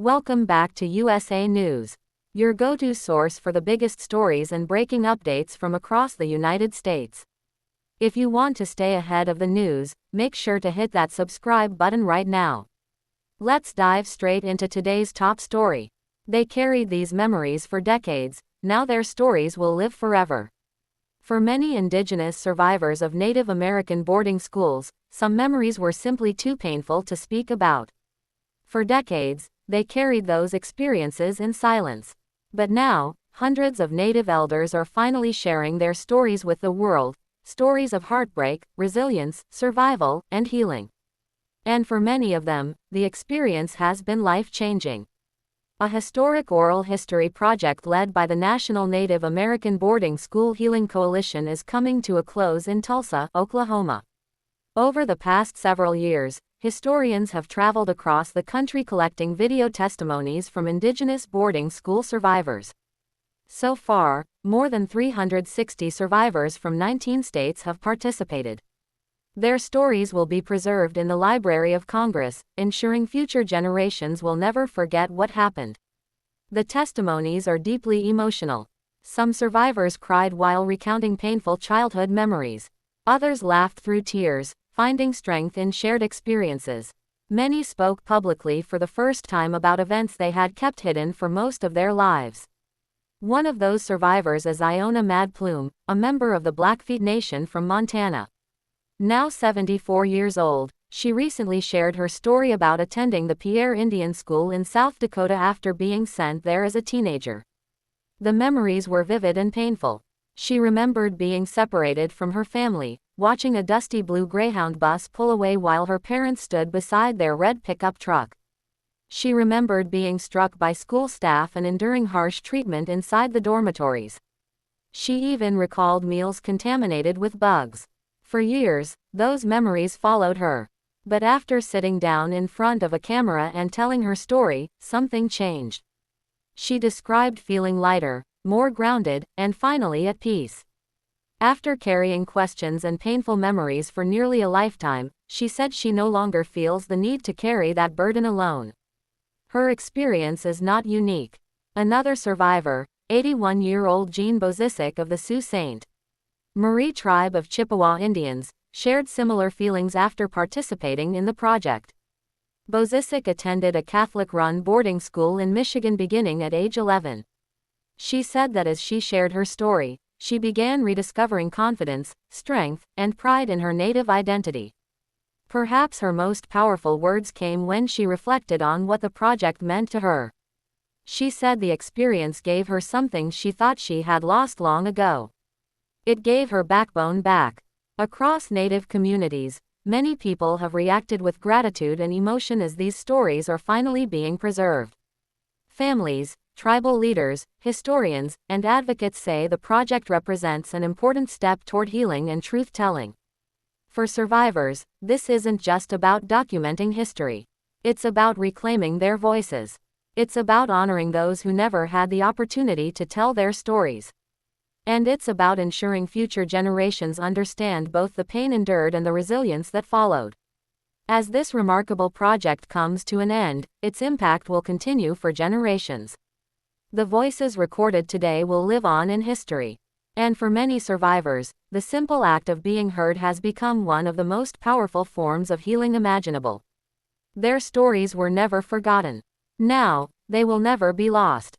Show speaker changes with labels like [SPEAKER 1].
[SPEAKER 1] Welcome back to USA News, your go-to source for the biggest stories and breaking updates from across the United States. If you want to stay ahead of the news, make sure to hit that subscribe button right now. Let's dive straight into today's top story. They carried these memories for decades, now their stories will live forever. For many Indigenous survivors of Native American boarding schools, some memories were simply too painful to speak about. For decades, they carried those experiences in silence. But now, hundreds of Native elders are finally sharing their stories with the world, stories of heartbreak, resilience, survival, and healing. And for many of them, the experience has been life-changing. A historic oral history project led by the National Native American Boarding School Healing Coalition is coming to a close in Tulsa, Oklahoma. Over the past several years, historians have traveled across the country collecting video testimonies from Indigenous boarding school survivors. So far, more than 360 survivors from 19 states have participated. Their stories will be preserved in the Library of Congress, ensuring future generations will never forget what happened. The testimonies are deeply emotional. Some survivors cried while recounting painful childhood memories. Others laughed through tears, finding strength in shared experiences. Many spoke publicly for the first time about events they had kept hidden for most of their lives. One of those survivors is Iona Mad Plume, a member of the Blackfeet Nation from Montana. Now 74 years old, she recently shared her story about attending the Pierre Indian School in South Dakota after being sent there as a teenager. The memories were vivid and painful. She remembered being separated from her family, watching a dusty blue Greyhound bus pull away while her parents stood beside their red pickup truck. She remembered being struck by school staff and enduring harsh treatment inside the dormitories. She even recalled meals contaminated with bugs. For years, those memories followed her. But after sitting down in front of a camera and telling her story, something changed. She described feeling lighter, more grounded, and finally at peace. After carrying questions and painful memories for nearly a lifetime, she said she no longer feels the need to carry that burden alone. Her experience is not unique. Another survivor, 81-year-old Jean Bozisic of the Sault Ste. Marie tribe of Chippewa Indians, shared similar feelings after participating in the project. Bozisic attended a Catholic-run boarding school in Michigan beginning at age 11. She said that as she shared her story, she began rediscovering confidence, strength, and pride in her Native identity. Perhaps her most powerful words came when she reflected on what the project meant to her. She said the experience gave her something she thought she had lost long ago. It gave her backbone back. Across Native communities, many people have reacted with gratitude and emotion as these stories are finally being preserved. Families, tribal leaders, historians, and advocates say the project represents an important step toward healing and truth-telling. For survivors, this isn't just about documenting history. It's about reclaiming their voices. It's about honoring those who never had the opportunity to tell their stories. And it's about ensuring future generations understand both the pain endured and the resilience that followed. As this remarkable project comes to an end, its impact will continue for generations. The voices recorded today will live on in history. And for many survivors, the simple act of being heard has become one of the most powerful forms of healing imaginable. Their stories were never forgotten. Now, they will never be lost.